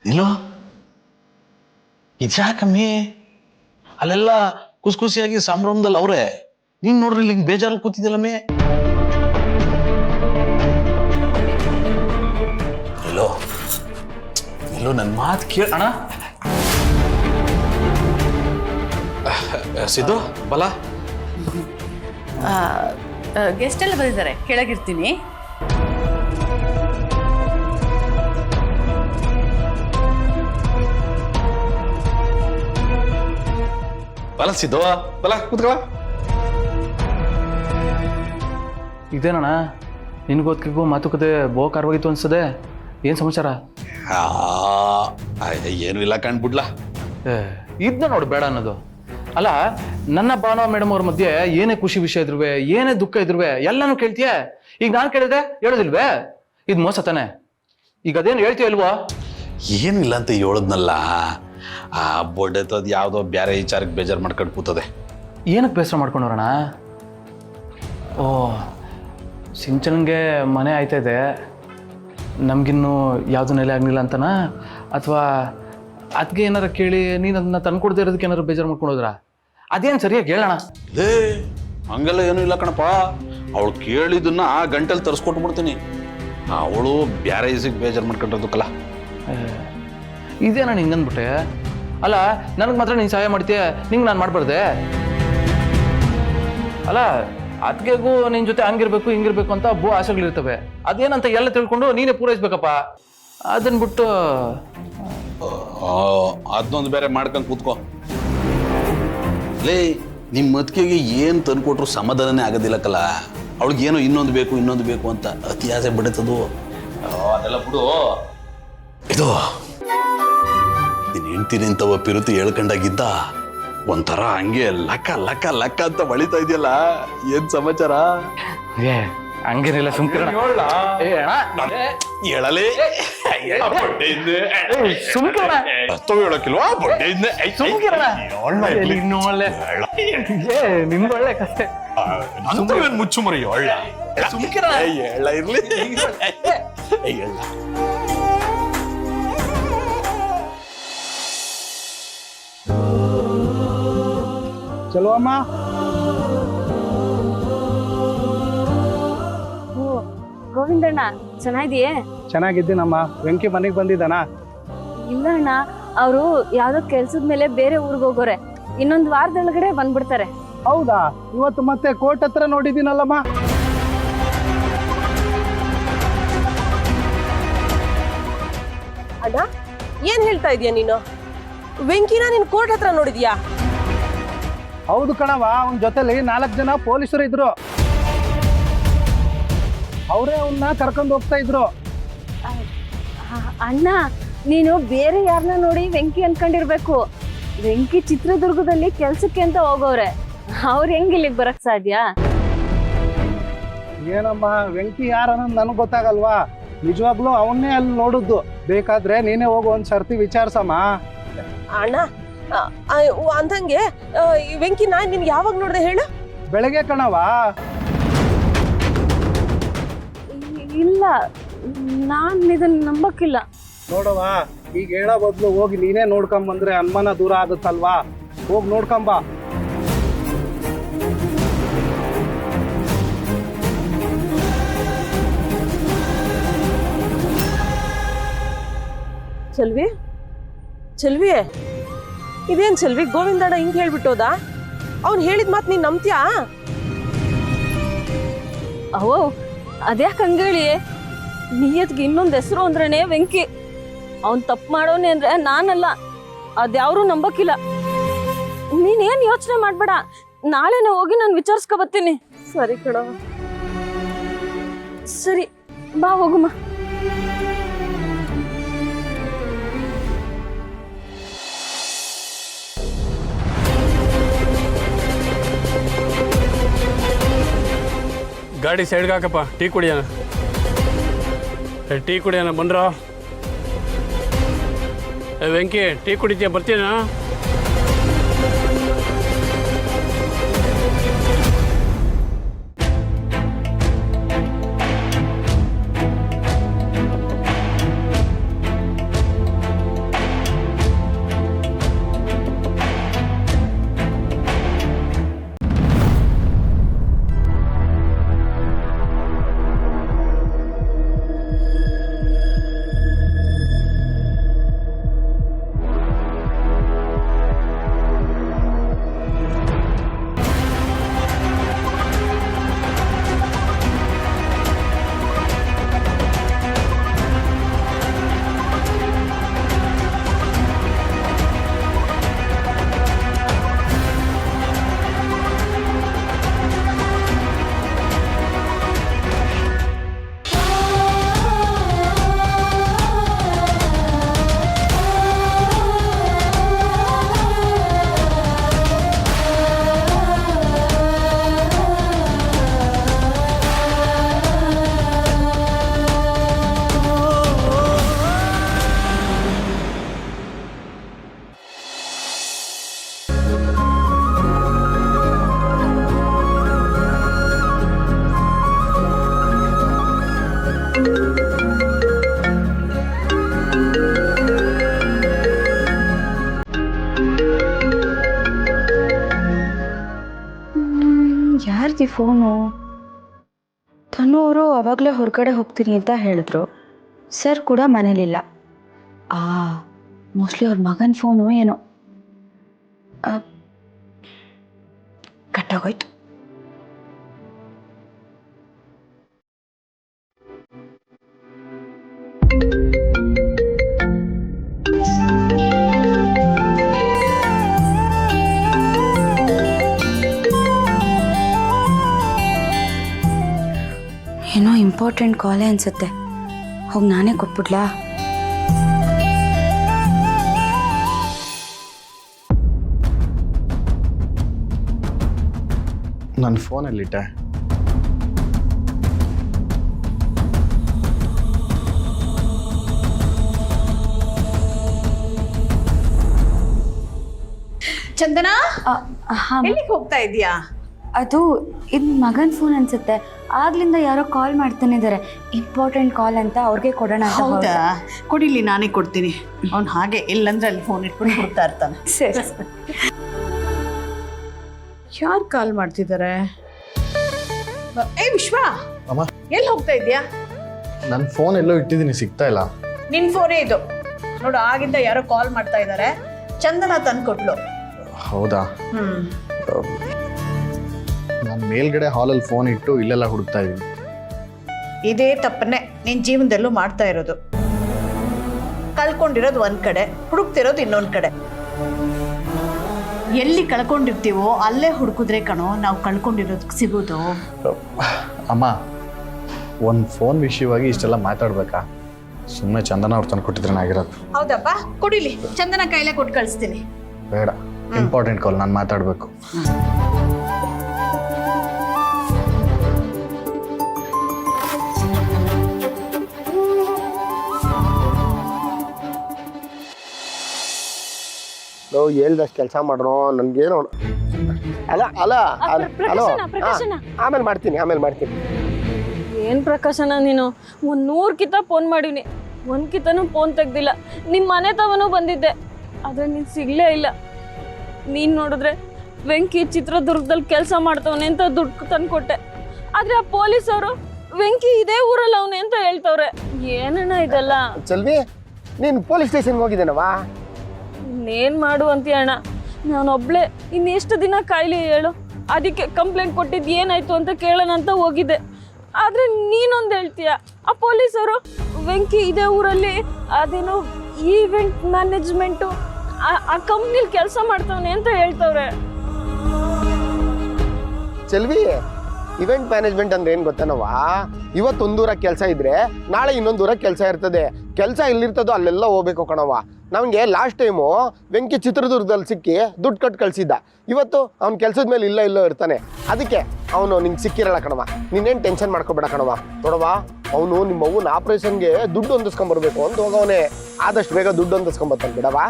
ಇಲ್ಲೋ ಇದ್ಯಾಕಮ್ಮಿ ಅಲ್ಲೆಲ್ಲ ಖುಷಿಯಾಗಿ ಸಂಭ್ರಮದಲ್ಲಿ ಅವ್ರೆ, ನೀನ್ ನೋಡ್ರಿ ಇಲ್ಲಿ ಹಿಂಗ್ ಬೇಜಾರಲ್ಲಿ ಕೂತಿದ್ದಿಲ್ಲಮ್ಮಿ. ಇಲ್ಲೋ ಇಲ್ಲೋ ನನ್ನ ಮಾತು ಕೇಳ ಅಣ್ಣ. ಸಿದ್ದು ಬಲ ಗೆಸ್ಟ್ ಎಲ್ಲ ಬಂದಿದ್ದಾರೆ, ಕೆಳಗಿರ್ತೀನಿ. ಬಲ ಸಿದ್ದು ಬಲ ಕೂತ್ಕೊಳ. ಇದೇನಣ್ಣ ನಿನ್ಗೋದ್ಕಿಗೂ ಮಾತುಕತೆ ಬೋಕಾರವಾಗಿತ್ತು ಅನ್ಸದೆ. ಏನು ಸಮಾಚಾರ? ಏನು ಇಲ್ಲ ಕಾಣ್ಬಿಡ್ಲ. ಇದನ್ನ ನೋಡು ಬೇಡ ಅನ್ನೋದು ಅಲ್ಲ. ನನ್ನ ಭಾನುವ ಮೇಡಮ್ ಅವ್ರ ಮಧ್ಯೆ ಏನೇ ಖುಷಿ ವಿಷಯ ಇದ್ರುವೆ, ಏನೇ ದುಃಖ ಇದ್ರುವೆ ಎಲ್ಲಾನು ಕೇಳ್ತೀಯ. ಈಗ ನಾನು ಕೇಳಿದ್ರೆ ಹೇಳೋದಿಲ್ವೇ? ಇದು ಮೋಸ ತಾನೆ. ಈಗ ಅದೇನು ಹೇಳ್ತೀಯ ಇಲ್ವೋ? ಏನು ಇಲ್ಲ ಅಂತ ಹೇಳದ್ನಲ್ಲ. ಆ ಬೊಡ್ಡೆತದ್ ಯಾವುದೋ ಬೇರೆ ವಿಚಾರಕ್ಕೆ ಬೇಜಾರು ಮಾಡ್ಕೊಂಡು ಕೂತದೆ. ಏನಕ್ಕೆ ಬೇಸರ ಮಾಡ್ಕೊಂಡವ್ರಣ? ಓ, ಸಿಂಚನ್ಗೆ ಮನೆ ಆಯ್ತಾ ಇದೆ, ನಮಗಿನ್ನೂ ಯಾವುದು ನೆಲೆ ಆಗಲಿಲ್ಲ ಅಂತನಾ? ಅಥವಾ ಅದಕ್ಕೆ ಏನಾರ ಕೇಳಿ ನೀನು ಅದನ್ನ ತಂದ್ಕೊಡ್ದೇ ಇರೋದಕ್ಕೆ ಏನಾರು ಬೇಜಾರು ಮಾಡ್ಕೊಂಡೋದ್ರ? ಅದೇನು ಸರಿಯಾಗಿ ಹೇಳೋಣ. ಲೇ ಹಂಗೆಲ್ಲ ಏನೂ ಇಲ್ಲ ಕಣಪ್ಪ. ಅವಳು ಕೇಳಿದ್ದನ್ನ ಆ ಗಂಟೆಲಿ ತರಿಸ್ಕೊಟ್ಬಿಡ್ತೀನಿ. ಅವಳು ಬೇರೆ ಈಸಿಗೆ ಬೇಜಾರು ಮಾಡ್ಕೊಂಡಿರೋದಕ್ಕಲ್ಲ. ಇದೇನಣ್ಣ ಹಿಂಗಂದ್ಬಿಟ್ಟೆ? ಅಲ್ಲ ನನಗೆ ಮಾತ್ರ ನೀನು ಸಹಾಯ ಮಾಡ್ತೀಯ, ನಿಂಗೆ ನಾನು ಮಾಡ್ಬಾರ್ದೆ? ಅಲ್ಲ ಅದಕ್ಕೆಗೂ ನಿನ್ನ ಜೊತೆ ಹಂಗಿರ್ಬೇಕು ಹಿಂಗಿರ್ಬೇಕು ಅಂತ ಆಸೆಗಳಿರ್ತವೆ. ಅದೇನಂತ ಎಲ್ಲ ತಿಳ್ಕೊಂಡು ನೀನೇ ಪೂರೈಸ್ಬೇಕಪ್ಪ. ಅದನ್ನ ಬಿಟ್ಟು ಅದನ್ನೊಂದು ಬೇರೆ ಮಾಡ್ಕೊಂಡು ಕೂತ್ಕೋ. ಲೇ ನಿಮ್ಮ ಮತ್ಕೆಗೆ ಏನು ತಂದ್ಕೊಟ್ರು ಸಮಾಧಾನನೇ ಆಗೋದಿಲ್ಲಕ್ಕಲ್ಲ. ಅವಳಿಗೇನೋ ಇನ್ನೊಂದು ಬೇಕು ಅಂತ ಅತಿ ಆಸೆ ಬಿಡುತ್ತದು. ಅದೆಲ್ಲ ಬಿಡು. ಇದು ನೀನು ಹೆಂಡ್ತೀನಿ ಅಂತವ ಪಿರುತಿ ಹೇಳ್ಕೊಂಡಾಗಿದ್ದ ಒಂಥರ ಹಂಗೆ ಲಕ್ಕ ಲಕ್ಕ ಲಕ್ಕ ಅಂತ ಬಳಿತಾ ಇದೆಯಲ್ಲ. ಏನ್ ಸಮಾಚಾರ? ಹಂಗೇನಿಲ್ಲ, ಸುಮ್ಕಿರಣ. ಹೇಳಲೇ ನಿಮ್ಗೊಳ್ಳೆ ಕತೆ ಮುಚ್ಚು ಮರಿ ಹೇಳ ಇರ್ಲಿ. ಚಲೋ ಅಮ್ಮ. ಗೋವಿಂದಣ್ಣ ಚೆನ್ನಾಗಿದೆಯೇ? ಚೆನ್ನಾಗಿದ್ದೀನಮ್ಮ. ವೆಂಕಿ ಮನೆಗೆ ಬಂದಿದ್ದಾನಾ? ಇಲ್ಲ ಅಣ್ಣ, ಅವರು ಯಾವ್ದೋ ಕೆಲ್ಸದ ಮೇಲೆ ಬೇರೆ ಊರಿಗೆ ಹೋಗೋರೆ. ಇನ್ನೊಂದು ವಾರದೊಳಗಡೆ ಬಂದ್ಬಿಡ್ತಾರೆ. ಹೌದಾ? ಇವತ್ತು ಮತ್ತೆ ಕೋರ್ಟ್ ಹತ್ರ ನೋಡಿದ್ದೀನಲ್ಲಮ್ಮ. ಅಣ್ಣ ಏನ್ ಹೇಳ್ತಾ ಇದೀಯ ನೀನು? ವೆಂಕಿನ ನೀನ್ ಕೋರ್ಟ್ ಹತ್ರ ನೋಡಿದ್ಯಾ? ಹೌದು ಕಣವ, ಅವನ ಜೊತೆಲಿ 4 ಜನ ಪೊಲೀಸರು ಇದ್ರು. ಅವರೇ ಅವನ್ನ ಕರ್ಕೊಂಡು ಹೋಗ್ತಾ ಇದ್ರು. ಅಣ್ಣ, ನೀನು ಬೇರೆ ಯಾರನ್ನ ನೋಡಿ ವೆಂಕಿ ಅನ್ಕೊಂಡಿರ್ಬೇಕು. ವೆಂಕಿ ಚಿತ್ರದುರ್ಗದಲ್ಲಿ ಕೆಲ್ಸಕ್ಕೆ ಅಂತ ಹೋಗೋರೆ. ಅವ್ರು ಹೆಂಗ್ ಇಲ್ಲಿಗೆ ಬರಕ್ ಸಾಧ್ಯ? ಏನಮ್ಮ, ವೆಂಕಿ ಯಾರನ್ನೋದು ನನಗೆ ಗೊತ್ತಾಗಲ್ವಾ? ನಿಜವಾಗ್ಲೂ ಅವನ್ನೇ ಅಲ್ಲಿ ನೋಡುದು. ಬೇಕಾದ್ರೆ ನೀನೇ ಹೋಗು, ಒಂದ್ ಸರ್ತಿ ವಿಚಾರಿಸಮ್ಮ. ಅಣ್ಣ ಅಂದಂಗೆ ವೆಂಕಿನ ನೀನ್ ಯಾವಾಗ ನೋಡ್ದೆ ಹೇಳು? ಬೆಳಗ್ಗೆ ಕಣವ. ಇಲ್ಲ, ನಾನ್ ಇದನ್ನ ನಂಬಕ್ಕಿಲ್ಲ. ನೋಡವ, ಈಗ ಹೇಳೋ ಬದಲು ಹೋಗಿ ನೀನೇ ನೋಡ್ಕೊಂಬಂದ್ರೆ ಅನುಮಾನ ದೂರ ಆಗುತ್ತಲ್ವಾ? ಹೋಗಿ ನೋಡ್ಕೊಂಬ. ಚೆಲ್ವಿ ಚೆಲ್ವಿ, ಇದೇನ್ ಚೆಲ್ವಿ, ಗೋವಿಂದಣ್ಣ ಹಿಂಗ್ ಹೇಳ್ಬಿಟ್ಟೋದ? ಅವ್ನ್ ಹೇಳಿದ ಮಾತ್ ನೀನ್ ನಂಬ್ತ್ಯಾ? ಅವೋ ಅದ್ಯಾಕೆ ಹಂಗೇಳಿ? ನಿಯತ್ಗೆ ಇನ್ನೊಂದು ಹೆಸರು ಅಂದ್ರೇನೆ ವೆಂಕಿ. ಅವನ್ ತಪ್ಪು ಮಾಡೋನೆ ಅಂದ್ರೆ ನಾನಲ್ಲ. ಅದ್ಯಾವ್ರು ನಂಬಕ್ಕಿಲ್ಲ. ನೀನೇನ್ ಯೋಚನೆ ಮಾಡ್ಬೇಡ, ನಾಳೆನೆ ಹೋಗಿ ನಾನು ವಿಚಾರಿಸ್ಕೊ ಬರ್ತೀನಿ. ಸರಿ ಕಣವ. ಸರಿ, ಬಾ ಹೋಗುಮ್ಮ. ಗಾಡಿ ಸೈಡ್ಗೆ ಹಾಕಪ್ಪ, ಟೀ ಕುಡಿಯೋಣ. ಟೀ ಕುಡಿಯೋಣ ಬಂದ್ರ. ವೆಂಕಿ ಟೀ ಕುಡಿತೀಯ? ಬರ್ತೀನ? ಯಾರ್ದಿ ಫೋನು? ತನು ಅವರು ಅವಾಗಲೇ ಹೊರಗಡೆ ಹೋಗ್ತೀನಿ ಅಂತ ಹೇಳಿದ್ರು. ಸರ್ ಕೂಡ ಮನೇಲಿಲ್ಲ. ಮೋಸ್ಟ್ಲಿ ಅವ್ರ ಮಗನ ಫೋನು ಏನೋ. ಕಟ್ಟಾಗೋಯ್ತು. ಏನೋ ಇಂಪಾರ್ಟೆಂಟ್ ಕಾಲೇ ಅನ್ಸುತ್ತೆ. ಹೋಗಿ ನಾನೇ ಕೊಟ್ಬಿಡ್ಲಾ? ನನ್ನ ಫೋನಲ್ಲಿಟ್ಟೆ. ಚಂದನ, ಹಾಂ, ಎಲ್ಲಿಗೆ ಹೋಗ್ತಾ ಇದೀಯಾ? ಅದು ಇದು ಮಗನ ಫೋನ್ ಅನ್ಸುತ್ತೆ. ಆಗ್ಲಿಂದ ಯಾರೋ ಕಾಲ್ ಮಾಡ್ತಾನೆ ಇದ್ದಾರೆ. ಇಂಪಾರ್ಟೆಂಟ್ ಕಾಲ್ ಅಂತ ಅವ್ರಿಗೆ ಕೊಡೋಣ ಅಂತ. ಹೌದಾ? ಕೊಡಿಲಿ, ನಾನೇ ಕೊಡ್ತೀನಿ. ಅವ್ನು ಹಾಗೆ ಎಲ್ಲಂದ್ರೆ ಅಲ್ಲಿ ಫೋನ್ ಇಟ್ಕೊಂಡು ಕೊಡ್ತಾ ಇರ್ತಾನೆ. ಸರಿ. ಯಾರು ಕಾಲ್ ಮಾಡ್ತಿದ್ದಾರೆ? ಏ ವಿಶ್ವ, ಅಮ್ಮ, ಎಲ್ಲಿ ಹೋಗ್ತಾ ಇದೀಯಾ? ನನ್ನ ಫೋನ್ ಎಲ್ಲೋ ಇಟ್ಟಿದ್ದೀನಿ, ಸಿಗ್ತಾ ಇಲ್ಲ. ನಿನ್ ಫೋನೇ ಇದು ನೋಡು. ಆಗಿಂದ ಯಾರೋ ಕಾಲ್ ಮಾಡ್ತಾ ಇದ್ದಾರೆ. ಚಂದನ ತಂದ್ಕೊಟ್ಲು. ಹೌದಾ? ನಾನು ಮೇಲ್ಗಡೆ ಹಾಲಲ್ಲಿ ಫೋನ್ ಇಟ್ಟು ಇಲ್ಲೆಲ್ಲ ಹುಡುಕ್ತಾ ಇದ್ದೀನಿ. ಇದೇ ತಪ್ಪನ್ನೇ ನಿನ್ ಜೀವನದಲ್ಲೂ ಮಾಡ್ತಾ ಇರೋದು. ಕಳ್ಕೊಂಡಿರೋದು ಒಂದ್ ಕಡೆ, ಹುಡುಕ್ತಿರೋದು ಇನ್ನೊಂದ್ ಕಡೆ. ಎಲ್ಲಿ ಕಳ್ಕೊಂಡಿರ್ತೀವೋ ಅಲ್ಲೇ ಹುಡುಕಿದ್ರೆ ಕಣೋ ನಾವು ಕಳ್ಕೊಂಡಿರೋದಕ್ಕೆ ಸಿಗೋದು. ಅಮ್ಮ, ಒಂದು ಫೋನ್ ವಿಷಯವಾಗಿ ಇಷ್ಟೆಲ್ಲ ಮಾತಾಡ್ಬೇಕಾ? ಸುಮ್ಮನೆ ಚಂದನ ಅವ್ರು ತಂದು ಕೊಟ್ಟಿದ್ರೆ ಆಗಿರೋದು. ಹೌದಪ್ಪ, ಕೊಡಿಲಿ. ಚಂದನ ಕೈಲೇ ಕೊಟ್ಟು ಕಳಿಸ್ತೀನಿ. ಬೇಡ, ಇಂಪಾರ್ಟೆಂಟ್ ಕಾಲ್, ನಾನು ಮಾತಾಡಬೇಕು. ನಾವು ಹೇಳ್ದಷ್ಟು ಕೆಲಸ ಮಾಡ್ರೋ, ನನ್ಗೇನೋ ಅಲ್ಲ ಅಲ್ಲ ಹಲೋ, ಆಮೇಲೆ ಮಾಡ್ತೀನಿ. ಏನ್ ಪ್ರಕಾಶನ ನೀನು? 100 ಕಿತ ಫೋನ್ ಮಾಡೀನಿ, ಒಂದ್ ಕಿತನೂ ಫೋನ್ ತೆಗ್ದಿಲ್ಲ. ನಿಮ್ಮ ಮನೆ ತವನೂ ಬಂದಿದ್ದೆ, ಆದ್ರೆ ನೀನ್ ಸಿಗ್ಲೇ ಇಲ್ಲ. ನೀನ್ ನೋಡಿದ್ರೆ ವೆಂಕಿ ಚಿತ್ರದುರ್ಗದಲ್ಲಿ ಕೆಲಸ ಮಾಡ್ತವನೆ ಅಂತ ದುಡ್ಡು ತಂದ್ಕೊಟ್ಟೆ. ಆದ್ರೆ ಆ ಪೊಲೀಸ್ ಅವರು ವೆಂಕಿ ಇದೇ ಊರಲ್ಲಿ ಅವನೇ ಅಂತ ಹೇಳ್ತವ್ರೆ. ಏನಣ್ಣ ಇದೆಲ್ಲ? ಚಲ್ವಿ, ನೀನು ಪೊಲೀಸ್ ಸ್ಟೇಷನ್ಗೆ ಹೋಗಿದ್ದೇನವಾ? ಇನ್ನೇನ್ ಮಾಡು ಅಂತೀಯ ಅಣ್ಣ? ನಾನೊಬ್ಳೆ ಇನ್ನೆಷ್ಟು ದಿನ ಕಾಯ್ಲಿ ಹೇಳು? ಅದಕ್ಕೆ ಕಂಪ್ಲೇಂಟ್ ಕೊಟ್ಟಿದ್ದು ಏನಾಯ್ತು ಅಂತ ಕೇಳೋಣ ಅಂತ ಹೋಗಿದ್ದೆ. ಆದ್ರೆ ನೀನೊಂದು ಹೇಳ್ತೀಯ, ಆ ಪೊಲೀಸರು ವೆಂಕಿ ಇದೇ ಊರಲ್ಲಿ ಅದೇನೋ ಈವೆಂಟ್ ಮ್ಯಾನೇಜ್ಮೆಂಟು ಆ ಕಂಪ್ನಿಲಿ ಕೆಲಸ ಮಾಡ್ತವನೆ ಅಂತ ಹೇಳ್ತವ್ರೆ. ಚಲ್ವಿ, ಇವೆಂಟ್ ಮ್ಯಾನೇಜ್ಮೆಂಟ್ ಅಂದ್ರೆ ಏನು ಗೊತ್ತನವಾ? ಇವತ್ತೊಂದೂರ ಕೆಲಸ ಇದ್ರೆ ನಾಳೆ ಇನ್ನೊಂದೂರ ಕೆಲಸ ಇರ್ತದೆ. ಕೆಲಸ ಎಲ್ಲಿರ್ತದೋ ಅಲ್ಲೆಲ್ಲ ಹೋಗ್ಬೇಕು ಕಣವ. ನಮಗೆ ಲಾಸ್ಟ್ ಟೈಮು ವೆಂಕಿ ಚಿತ್ರದುರ್ಗದಲ್ಲಿ ಸಿಕ್ಕಿ ದುಡ್ಡು ಕಟ್ಟು ಕಳಿಸಿದ್ದ. ಇವತ್ತು ಅವ್ನ ಕೆಲಸದ ಮೇಲೆ ಇಲ್ಲೋ ಇರ್ತಾನೆ. ಅದಕ್ಕೆ ಅವನು ನಿಂಗೆ ಸಿಕ್ಕಿರಲ್ಲ ಕಣವ. ನೀನೇನು ಟೆನ್ಷನ್ ಮಾಡ್ಕೋಬೇಡ ಕಣವ. ನೋಡವಾ, ಅವನು ನಿಮ್ಮ ಅವ್ವನ ಆಪ್ರೇಷನ್ಗೆ ದುಡ್ಡು ಹೊಂದಿಸ್ಕೊಂಬರ್ಬೇಕು ಅಂತ ಹೋಗವನೇ. ಆದಷ್ಟು ಬೇಗ ದುಡ್ಡು ಹೊಂದಿಸ್ಕೊಂಬರ್ತಾನೆ ಬಿಡವಾ.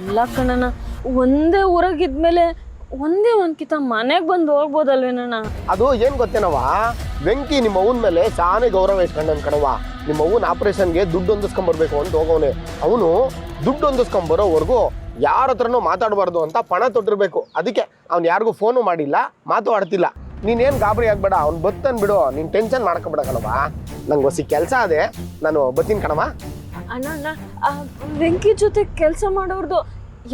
ಅಲ್ಲ ಕಣಣ್ಣ, ಒಂದೇ ಊರಾಗಿದ್ಮೇಲೆ ಒಂದೇ ಒಂದ್ಕಿತ ಮನೆಗೆ ಬಂದು ಹೋಗ್ಬೋದಲ್ವೇನಣ್ಣ? ಅದು ಏನು ಗೊತ್ತೇನವ, ವೆಂಕಿ ನಿಮ್ಮ ಅವ್ವನ ಮೇಲೆ ಸಾನೇ ಗೌರವ ಇಟ್ಕೊಂಡನ್ ಕಣವ. ನಿಮ್ಮ ಅವ್ವನ ಆಪ್ರೇಷನ್ಗೆ ದುಡ್ಡು ಹೊಂದಿಸ್ಕೊಂಬರ್ಬೇಕು ಅಂತ ಹೋಗವನೆ. ಅವನು ದುಡ್ಡು ಹೊಂದಿಸ್ಕೊಂಬರೋವರೆಗೂ ಯಾರ ಹತ್ರನೂ ಮಾತಾಡಬಾರ್ದು ಅಂತ ಪಣ ತೊಟ್ಟಿರ್ಬೇಕು. ಅದಕ್ಕೆ ಅವ್ನು ಯಾರಿಗೂ ಫೋನು ಮಾಡಿಲ್ಲ, ಮಾತು ಆಡ್ತಿಲ್ಲ. ನೀನೇನು ಗಾಬರಿ ಆಗ್ಬೇಡ, ಅವ್ನು ಬತ್ತಾನೆ ಬಿಡು. ನೀನು ಟೆನ್ಷನ್ ಮಾಡ್ಕೊಬೇಡ ಕಣವ. ನಂಗೆ ಹೊಸಿ ಕೆಲಸ ಅದೇ, ನಾನು ಬತ್ತೀನಿ ಕಣವ. ಅಣ್ಣ ಅಣ್ಣ, ವೆಂಕಿ ಜೊತೆ ಕೆಲಸ ಮಾಡೋರ್ದು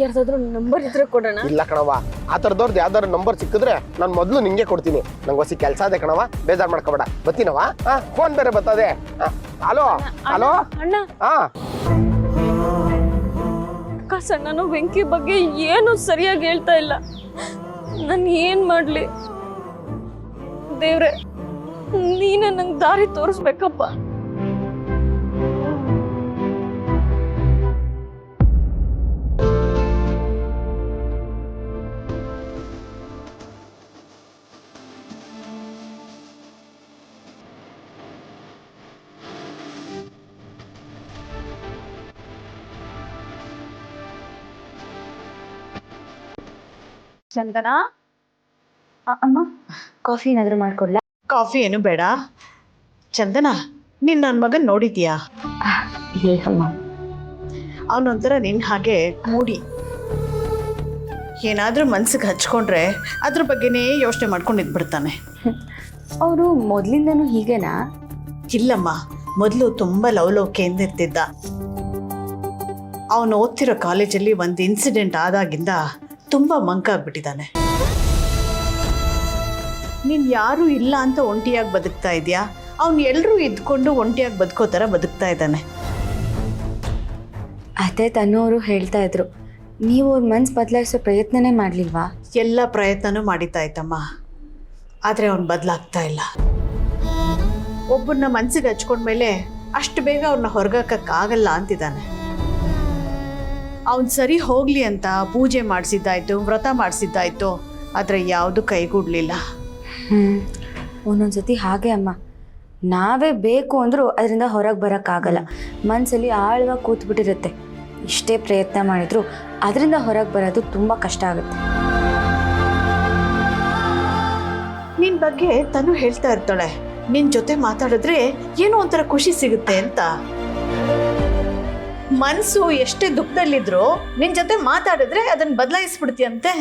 ಯಾರ್ದಾದ್ರೂ ನಂಬರ್ ಇದ್ರೆ ಕೊಡೋಣ. ಇಲ್ಲ ಕಣವ, ಆ ಥರದವ್ರದ್ದು ಯಾವ್ದಾದ್ರು ನಂಬರ್ ಸಿಕ್ಕಿದ್ರೆ ನಾನು ಮೊದಲು ನಿಂಗೆ ಕೊಡ್ತೀನಿ. ನಂಗೆ ಹೊಸಿ ಕೆಲಸ ಅದೇ ಕಣವ, ಬೇಜಾರು ಮಾಡ್ಕೊಬೇಡ. ಬತ್ತೀನವ. ಫೋನ್ ಬೇರೆ ಬರ್ತದೆ. ಹಲೋ ಹಲೋ ಅಣ್ಣ. ನಾನು ವೆಂಕಿ ಬಗ್ಗೆ ಏನು ಸರಿಯಾಗಿ ಹೇಳ್ತಾ ಇಲ್ಲ. ನಾನು ಏನ್ ಮಾಡ್ಲಿ ದೇವ್ರೆ? ನೀನೇ ನಂಗೆ ದಾರಿ ತೋರಿಸ್ಬೇಕಪ್ಪ. ಚಂದನ, ಅಮ್ಮ ಕಾಫಿ ಏನಾದರೂ ಮಾಡ್ಕೊಡ್ಲಾ? ಕಾಫಿ ಏನು ಬೇಡ. ಚಂದನ, ನೀನು ನನ್ನ ಮಗನ ನೋಡಿದ್ಯಾ? ಇಲ್ಲಮ್ಮ. ಅವನೊಂಥರ ನಿನ್ನ ಹಾಗೆ ಮೂಡಿ. ಏನಾದರೂ ಮನ್ಸಿಗೆ ಹಚ್ಕೊಂಡ್ರೆ ಅದ್ರ ಬಗ್ಗೆನೇ ಯೋಚನೆ ಮಾಡ್ಕೊಂಡು ಇದ್ಬಿಡ್ತಾನೆ. ಅವರು ಮೊದಲಿಂದನೂ ಹೀಗೇನಾ? ಇಲ್ಲಮ್ಮ, ಮೊದಲು ತುಂಬ ಲವಲೋಕೆಯಿಂದ ಇರ್ತಿದ್ದ. ಅವನು ಓದ್ತಿರೋ ಕಾಲೇಜಲ್ಲಿ ಒಂದು ಇನ್ಸಿಡೆಂಟ್ ಆದಾಗಿಂದ ತುಂಬ ಮಂಕಾಗ್ಬಿಟ್ಟಿದ್ದಾನೆ. ನೀನು ಯಾರೂ ಇಲ್ಲ ಅಂತ ಒಂಟಿಯಾಗಿ ಬದುಕ್ತಾ ಇದೆಯಾ, ಅವನು ಎಲ್ಲರೂ ಇದ್ಕೊಂಡು ಒಂಟಿಯಾಗಿ ಬದುಕೋ ಥರ ಬದುಕ್ತಾ ಇದ್ದಾನೆ. ಅದೇ ತನ್ನೋರು ಹೇಳ್ತಾ ಇದ್ರು, ನೀವು ಅವ್ರ ಮನ್ಸು ಬದಲಾಯಿಸೋ ಪ್ರಯತ್ನನೇ ಮಾಡಲಿಲ್ವಾ? ಎಲ್ಲ ಪ್ರಯತ್ನನೂ ಮಾಡಿತಾ ಇತ್ತಮ್ಮ, ಆದರೆ ಅವನು ಬದಲಾಗ್ತಾ ಇಲ್ಲ. ಒಬ್ಬರನ್ನ ಮನ್ಸಿಗೆ ಹಚ್ಕೊಂಡ್ಮೇಲೆ ಅಷ್ಟು ಬೇಗ ಅವ್ರನ್ನ ಹೊರಗಾಕಕ್ಕಾಗಲ್ಲ ಅಂತಿದ್ದಾನೆ. ಅವನು ಸರಿ ಹೋಗಲಿ ಅಂತ ಪೂಜೆ ಮಾಡಿಸಿದ್ದಾಯ್ತು, ವ್ರತ ಮಾಡಿಸಿದ್ದಾಯ್ತು, ಆದರೆ ಯಾವುದು ಕೈಗೂಡಲಿಲ್ಲ. ಒಂದೊಂದ್ಸತಿ ಹಾಗೆ ಅಮ್ಮ, ನಾವೇ ಬೇಕು ಅಂದರೂ ಅದರಿಂದ ಹೊರಗೆ ಬರೋಕ್ಕಾಗಲ್ಲ. ಮನಸ್ಸಲ್ಲಿ ಆಳವಾಗಿ ಕೂತ್ಬಿಟ್ಟಿರುತ್ತೆ. ಇಷ್ಟೇ ಪ್ರಯತ್ನ ಮಾಡಿದ್ರು ಅದರಿಂದ ಹೊರಗೆ ಬರೋದು ತುಂಬ ಕಷ್ಟ ಆಗುತ್ತೆ. ನಿನ್ನ ಬಗ್ಗೆ ತನು ಹೇಳ್ತಾ ಇರ್ತಾಳೆ, ನಿನ್ನ ಜೊತೆ ಮಾತಾಡಿದ್ರೆ ಏನೋ ಒಂಥರ ಖುಷಿ ಸಿಗುತ್ತೆ ಅಂತ. ಮನಸ್ಸು ಎಷ್ಟೇ ದುಃಖದಲ್ಲಿದ್ರು ನಿನ್ನ ಜೊತೆ ಮಾತಾಡಿದ್ರೆ ಅದನ್ನು ಬದಲಾಯಿಸ್ಬಿಡ್ತೀಯಂತೆ.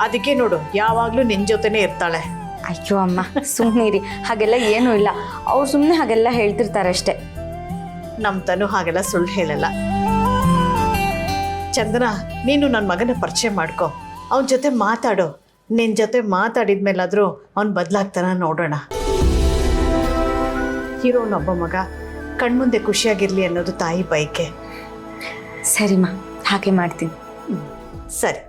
ಅದಕ್ಕೆ ನೋಡು, ಯಾವಾಗಲೂ ನಿನ್ನ ಜೊತೆನೇ ಇರ್ತಾಳೆ. ಅಯ್ಯೋ ಅಮ್ಮ, ಸುಮ್ಮನಿರಿ, ಹಾಗೆಲ್ಲ ಏನೂ ಇಲ್ಲ. ಅವ್ರು ಸುಮ್ಮನೆ ಹಾಗೆಲ್ಲ ಹೇಳ್ತಿರ್ತಾರೆ ಅಷ್ಟೇ. ನಮ್ಮ ತನು ಹಾಗೆಲ್ಲ ಸುಳ್ಳು ಹೇಳಲ್ಲ. ಚಂದನ, ನೀನು ನನ್ನ ಮಗನ ಪರಿಚಯ ಮಾಡ್ಕೊ, ಅವನ ಜೊತೆ ಮಾತಾಡು. ನಿನ್ನ ಜೊತೆ ಮಾತಾಡಿದ್ಮೇಲಾದರೂ ಅವ್ನು ಬದಲಾಗ್ತಾನ ನೋಡೋಣ. ಹೀರೋನೊಬ್ಬ ಮಗ ಕಣ್ಮುಂದೆ ಖುಷಿಯಾಗಿರಲಿ ಅನ್ನೋದು ತಾಯಿ ಬಯಕೆ. ಸರಿಮ್ಮ, ಹಾಗೆ ಮಾಡ್ತೀನಿ. ಸರಿ.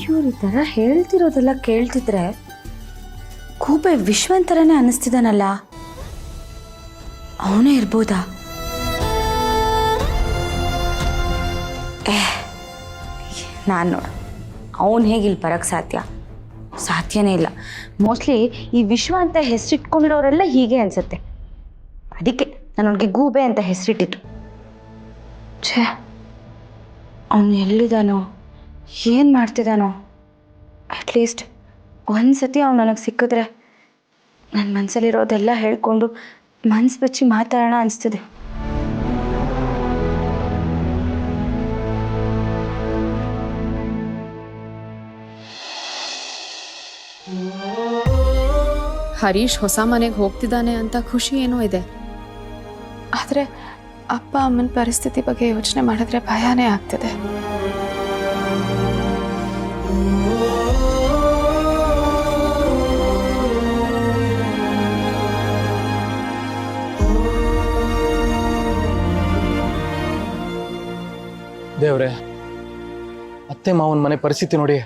ಇವ್ರು ಈ ಥರ ಹೇಳ್ತಿರೋದೆಲ್ಲ ಕೇಳ್ತಿದ್ರೆ ಕೂಬೆ ವಿಶ್ವಂತರನೇ ಅನ್ನಿಸ್ತಿದ್ದಾನಲ್ಲ, ಅವನೇ ಇರ್ಬೋದಾ? ನಾನು ನೋಡ, ಅವನು ಹೇಗೆ ಇಲ್ಲಿ ಬರೋಕ್ಕೆ ಸಾಧ್ಯನೇ ಇಲ್ಲ. ಮೋಸ್ಟ್ಲಿ ಈ ವಿಶ್ವ ಅಂತ ಹೆಸರಿಟ್ಕೊಂಡಿರೋರೆಲ್ಲ ಹೀಗೆ ಅನ್ಸುತ್ತೆ. ಅದಕ್ಕೆ ನಾನು ಅವ್ನಿಗೆ ಗೂಬೆ ಅಂತ ಹೆಸರಿಟ್ಟಿದ್ದು. ಛೇ, ಅವನು ಎಲ್ಲಿದ್ದಾನೋ, ಏನು ಮಾಡ್ತಿದ್ದಾನೋ? ಅಟ್ಲೀಸ್ಟ್ ಒಂದು ಸತಿ ಅವ್ನು ನನಗೆ ಸಿಕ್ಕಿದ್ರೆ ನನ್ನ ಮನಸ್ಸಲ್ಲಿರೋದೆಲ್ಲ ಹೇಳ್ಕೊಂಡು ಮನಸ್ಸು ಬಚ್ಚಿ ಮಾತಾಡೋಣ ಅನಿಸ್ತಿದೆ. ಹರೀಶ್ ಹೊಸ ಮನೆಗೆ ಹೋಗ್ತಿದ್ದಾನೆ ಅಂತ ಖುಷಿ ಏನೋ ಇದೆ, ಆದರೆ ಅಪ್ಪ ಅಮ್ಮನ ಪರಿಸ್ಥಿತಿ ಬಗ್ಗೆ ಯೋಚನೆ ಮಾಡಿದ್ರೆ ಭಯನೇ ಆಗ್ತಿದೆ. ದೇವ್ರೆ, ಅತ್ತೆ ಮಾವನ ಮನೆ ಪರಿಸ್ಥಿತಿ ನೋಡಿ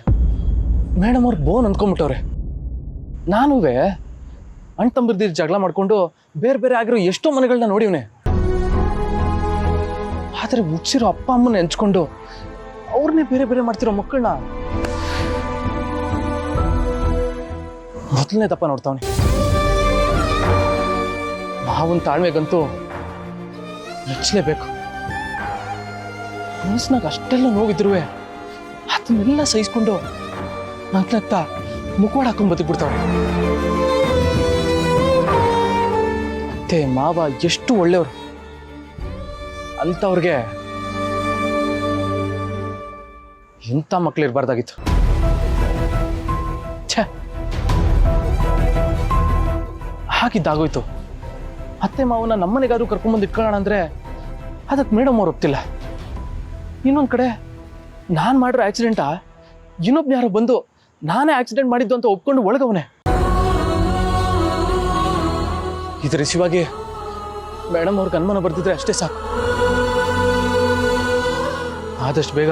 ಮೇಡಮ್ ಅವ್ರು ಬೋನ್ ಅಂದ್ಕೊಂಡ್ಬಿಟ್ಟವ್ರೆ. ನಾನೂ ಅಣ್ಣ ತಮ್ಮದಿರು ಜಗಳ ಮಾಡ್ಕೊಂಡು ಬೇರೆ ಬೇರೆ ಆಗಿರೋ ಎಷ್ಟೋ ಮನೆಗಳನ್ನ ನೋಡಿವ್ನೆ. ಆದರೆ ಹುಟ್ಟಿಸಿರೋ ಅಪ್ಪ ಅಮ್ಮನ ನೆಂಚ್ಕೊಂಡು ಅವ್ರನ್ನೇ ಬೇರೆ ಬೇರೆ ಮಾಡ್ತಿರೋ ಮಕ್ಕಳನ್ನ ಮೊದಲನೇ ತಪ್ಪ ನೋಡ್ತಾವನೆ. ಮಾವನ ತಾಳ್ಮೆಗಂತೂ ಮೆಚ್ಚಲೇಬೇಕು. ಮನಸ್ಸಿನಾಗ ಅಷ್ಟೆಲ್ಲ ನೋವಿದ್ರು ಅದನ್ನೆಲ್ಲ ಸಹಿಸ್ಕೊಂಡು ನಗ್ನಗ್ತಾ ಮುಖವಾಡ ಹಾಕೊಂಡು ಬದುಕ್ಬಿಡ್ತಾವೆ. ಅತ್ತೆ ಮಾವ ಎಷ್ಟು ಒಳ್ಳೆಯವರು ಅಂತವ್ರಿಗೆ ಇಂಥ ಮಕ್ಳು ಇರಬಾರ್ದಾಗಿತ್ತು. ಛೇ, ಹಾಗಿದ್ದಾಗೋಯ್ತು. ಅತ್ತೆ ಮಾವನ ನಮ್ಮನೆಗಾದ್ರೂ ಕರ್ಕೊಂಡ್ಬಂದು ಇಟ್ಕೊಳ್ಳೋಣ ಅಂದ್ರೆ ಅದಕ್ಕೆ ಮೇಡಮ್ ಅವ್ರು ಒಪ್ತಿಲ್ಲ. ಇನ್ನೊಂದು ಕಡೆ ನಾನು ಮಾಡಿರೋ ಆಕ್ಸಿಡೆಂಟಾ ಇನ್ನೊಬ್ಬ ಯಾರೋ ಬಂದು ನಾನೇ ಆಕ್ಸಿಡೆಂಟ್ ಮಾಡಿದ್ದು ಅಂತ ಒಪ್ಕೊಂಡು ಒಳಗವನೆ. ಇದು ರಿಸಿವಾಗಿ ಮೇಡಮ್ ಅವ್ರಿಗೆ ಅನುಮಾನ ಬರ್ತಿದ್ರೆ ಅಷ್ಟೇ ಸಾಕು. ಆದಷ್ಟು ಬೇಗ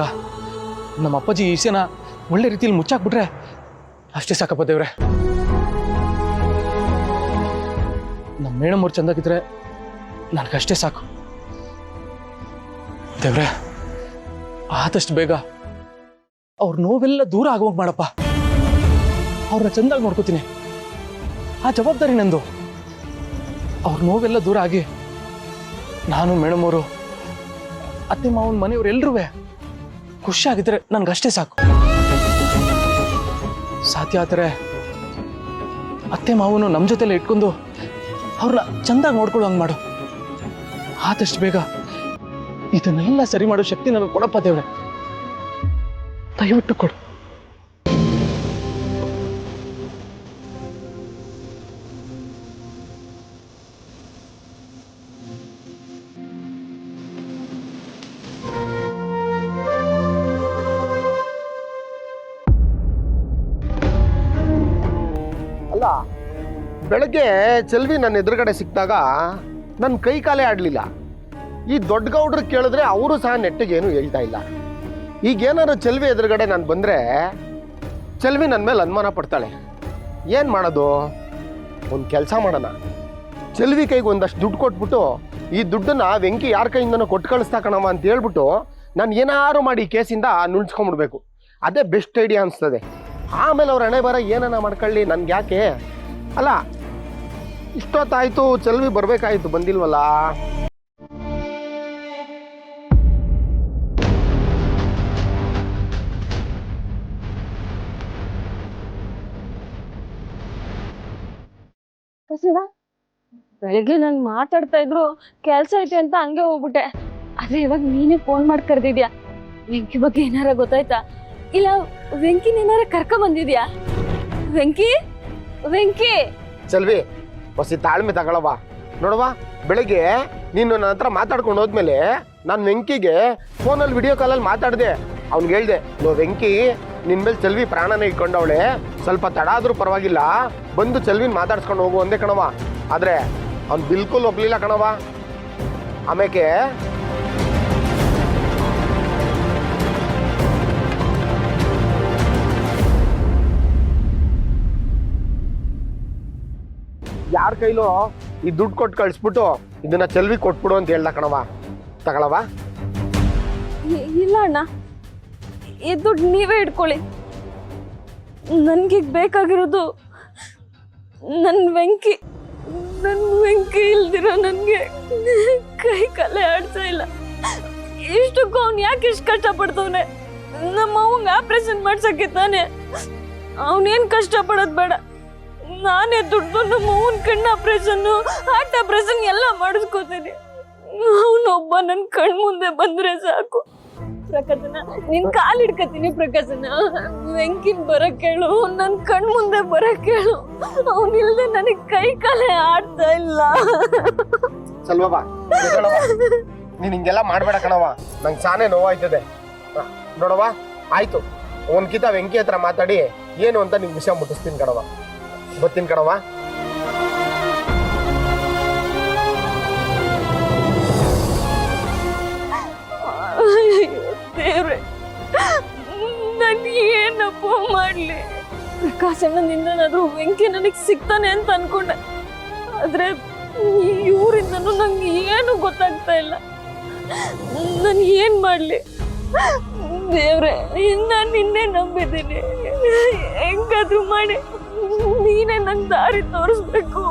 ನಮ್ಮ ಅಪ್ಪಾಜಿ ಈ ವಿಷಯನ ಒಳ್ಳೆ ರೀತಿಯಲ್ಲಿ ಮುಚ್ಚಾಕ್ಬಿಟ್ರೆ ಅಷ್ಟೇ ಸಾಕಪ್ಪ ದೇವ್ರೆ. ನಮ್ಮ ಮೇಡಮ್ ಅವ್ರು ಚಂದಾಗಿದ್ರೆ ನನಗಷ್ಟೇ ಸಾಕು ದೇವ್ರೆ. ಆದಷ್ಟು ಬೇಗ ಅವ್ರ ನೋವೆಲ್ಲ ದೂರ ಆಗೋಂಗೆ ಮಾಡಪ್ಪ. ಅವ್ರನ್ನ ಚಂದಾಗಿ ನೋಡ್ಕೋತೀನಿ. ಆ ಜವಾಬ್ದಾರಿ ನಂದು. ಅವ್ರ ನೋವೆಲ್ಲ ದೂರ ಆಗಿ ನಾನು ಮೇಡಮ್ ಅವರು ಅತ್ತೆ ಮಾವನ ಮನೆಯವ್ರು ಎಲ್ರೂ ಖುಷಿಯಾಗಿದ್ರೆ ನನಗಷ್ಟೇ ಸಾಕು. ಸಾಧ್ಯ ಆದರೆ ಅತ್ತೆ ಮಾವನು ನಮ್ಮ ಜೊತೆಲೆ ಇಟ್ಕೊಂಡು ಅವ್ರನ್ನ ಚಂದಾಗಿ ನೋಡ್ಕೊಳ್ಳೋ ಹಂಗೆ ಮಾಡು. ಆದಷ್ಟು ಬೇಗ ಇದನ್ನೆಲ್ಲ ಸರಿ ಮಾಡೋ ಶಕ್ತಿ ನನಗೆ ಕೊಡಪ್ಪ ದೇವ್ರೆ, ದಯವಿಟ್ಟು ಕೊಡು. ಅಲ್ಲ, ಬೆಳಗ್ಗೆ ಚೆಲ್ವಿ ನನ್ನ ಎದುರುಗಡೆ ಸಿಕ್ಕಿದಾಗ ನನ್ನ ಕೈ ಕಾಲೇ ಆಡಲಿಲ್ಲ. ಈ ದೊಡ್ಡ ಗೌಡ್ರು ಕೇಳಿದ್ರೆ ಅವರು ಸಹ ನೆಟ್ಟಿಗೆ ಏನು ಹೇಳ್ತಾ ಇಲ್ಲ. ಈಗೇನಾದ್ರು ಚೆಲ್ವಿ ಎದುರುಗಡೆ ನಾನು ಬಂದರೆ ಚೆಲ್ವಿ ನನ್ನ ಮೇಲೆ ಅನುಮಾನ ಪಡ್ತಾಳೆ. ಏನು ಮಾಡೋದು? ಒಂದು ಕೆಲಸ ಮಾಡೋಣ, ಚೆಲ್ವಿ ಕೈಗೆ ಒಂದಷ್ಟು ದುಡ್ಡು ಕೊಟ್ಬಿಟ್ಟು ಈ ದುಡ್ಡನ್ನ ವೆಂಕಿ ಯಾರ ಕೈಯಿಂದನೂ ಕೊಟ್ಟು ಕಳಿಸ್ತಾ ಕಣವ ಅಂತ ಹೇಳ್ಬಿಟ್ಟು ನಾನು ಏನಾರು ಮಾಡಿ ಈ ಕೇಸಿಂದ ನುಳ್ಸ್ಕೊಂಡ್ಬಿಡ್ಬೇಕು. ಅದೇ ಬೆಸ್ಟ್ ಐಡಿಯಾ ಅನಿಸ್ತದೆ. ಆಮೇಲೆ ಅವ್ರ ಹಣೆ ಬರ ಏನನ್ನ ಮಾಡ್ಕೊಳ್ಳಿ, ನನ್ಗೆ ಯಾಕೆ? ಅಲ್ಲ, ಇಷ್ಟೊತ್ತಾಯ್ತು, ಚೆಲ್ವಿ ಬರ್ಬೇಕಾಯ್ತು, ಬಂದಿಲ್ವಲ್ಲ. ಬೆಳಿಗ್ಗೆ ನಾನು ಮಾತಾಡ್ತಾ ಇದ್ರು ಕೆಲ್ಸ ಐತೆ ಅಂತ ಹಂಗೆ ಹೋಗ್ಬಿಟ್ಟೆ. ಆದ್ರೆ ಇವಾಗ ನೀನೇ ಫೋನ್ ಮಾಡಿ ಕರೆದಿದ್ಯಾ. ವೆಂಕಿ ಬಗ್ಗೆ ಏನಾರ ಗೊತ್ತಾಯ್ತಾ? ಇಲ್ಲ ವೆಂಕಿನ ಏನಾರ ಕರ್ಕ ಬಂದಿದ್ಯಾ? ವೆಂಕಿ ವೆಂಕಿ ಚೆಲ್ವಿ, ಹೊಸಿ ತಾಳ್ಮೆ ತಗೊಳವ. ನೋಡವ, ಬೆಳಗ್ಗೆ ನೀನು ನನ್ನ ಹತ್ರ ಮಾತಾಡ್ಕೊಂಡು ಹೋದ್ಮೇಲೆ ನಾನು ವೆಂಕಿಗೆ ಫೋನಲ್ಲಿ ವಿಡಿಯೋ ಕಾಲಲ್ಲಿ ಮಾತಾಡಿದೆ. ಅವ್ನಿಗೆ ಹೇಳ್ದೆ, ನೋ ವೆಂಕಿ, ನಿನ್ ಮೇಲೆ ಚೆಲ್ವಿ ಪ್ರಾಣನೇ ಇಟ್ಕೊಂಡವಳೆ, ಸ್ವಲ್ಪ ತಡ ಆದ್ರೂ ಪರವಾಗಿಲ್ಲ, ಬಂದು ಚೆಲ್ವಿನ ಮಾತಾಡ್ಸ್ಕೊಂಡು ಹೋಗು ಅಂದೆ ಕಣವ. ಆದ್ರೆ ಅವ್ನು ಬಿಲ್ಕುಲ್ ಒಪ್ಲಿಲ್ಲ ಕಣವ. ಆಮೇಲೆ ಯಾರ ಕೈಲೋ ಈ ದುಡ್ಡು ಕೊಟ್ಟು ಕಳಿಸ್ಬಿಟ್ಟು ಇದನ್ನ ಚೆಲ್ವಿ ಕೊಟ್ಬಿಡು ಅಂತ ಹೇಳ್ದ ಕಣವ. ತಗೊಳವ? ಇಲ್ಲ ಅಣ್ಣ, ಈ ದುಡ್ಡು ನೀವೇ ಇಟ್ಕೊಳ್ಳಿ. ನನ್ಗೀಗ ಬೇಕಾಗಿರೋದು ನನ್ನ ವೆಂಕಿ. ಇಲ್ದಿರೋ ನನ್ಗೆ ಕೈ ಕಾಲೇ ಆಡ್ತಾ ಇಲ್ಲ. ಇಷ್ಟಕ್ಕೂ ಅವ್ನು ಯಾಕೆ ಇಷ್ಟು ಕಷ್ಟಪಡ್ತವನೆ? ನಮ್ಮ ಅವಂಗ ಆಪರೇಷನ್ ಮಾಡ್ಸಕ್ಕೆ ತಾನೆ. ಅವನೇನ್ ಕಷ್ಟಪಡೋದು ಬೇಡ, ನಾನೇ ದುಡ್ಡು ನಮ್ಮ ಅವನ ಕಣ್ಣು ಆಪರೇಷನ್, ಹಾರ್ಟ್ ಆಪರೇಷನ್ ಎಲ್ಲ ಮಾಡಿಸ್ಕೋತೀನಿ. ಅವನೊಬ್ಬ ನನ್ನ ಕಣ್ ಮುಂದೆ ಬಂದ್ರೆ ಸಾಕು. ಪ್ರಕಾಶನ, ನಿನ್ ಕಾಲ್ ಹಿಡ್ಕತೀನಿ ಪ್ರಕಾಶನ. ವೆಂಕಿನ್ ಬರಕ್ ಹೇಳು, ನನ್ ಕಣ್ ಮುಂದೆ ಬರಕ್ ಹೇಳು. ಅವನಿಲ್ದೆ ನನಗ್ ಕೈ ಕಾಲೇ ಆಡ್ತಾ ಇಲ್ಲ. ಸಲ್ವಾ, ನೀನ್ ಹಿಂಗೆಲ್ಲ ಮಾಡ್ಬೇಡ ಕಣವ, ನಂಗೆ ಸಾನೆ ನೋವಾಯ್ತದೆ. ನೋಡವ, ಆಯ್ತು, ಅವನ್ಕಿತ ವೆಂಕಿ ಹತ್ರ ಮಾತಾಡಿ ಏನು ಅಂತ ನಿಂಗೆ ವಿಷಯ ಮುಟ್ಟಿಸ್ತೀನಿ ಕಣವ. ಬರ್ತೀನಿ ಕಣವ. ದೇವ್ರೆ, ನನ್ ಏನಪ್ಪ ಮಾಡ್ಲಿ? ಪ್ರಕಾಶಣ್ಣನಿಂದನಾದ್ರೂ ವೆಂಕಿ ನನಗ್ ಸಿಗ್ತಾನೆ ಅಂತ ಅನ್ಕೊಂಡೆ. ಆದ್ರೆ ಇವರಿಂದನೂ ನಂಗೆ ಏನು ಗೊತ್ತಾಗ್ತಾ ಇಲ್ಲ. ನಾನು ಏನ್ ಮಾಡ್ಲಿ? ದೇವ್ರೆ, ನಾನು ನಿನ್ನೆ ನಂಬಿದ್ದೀನಿ. ಹೆಂಗಾದ್ರೂ ಮಾಡಿ ನೀನೇ ನಂಗೆ ದಾರಿ ತೋರಿಸ್ಬೇಕು.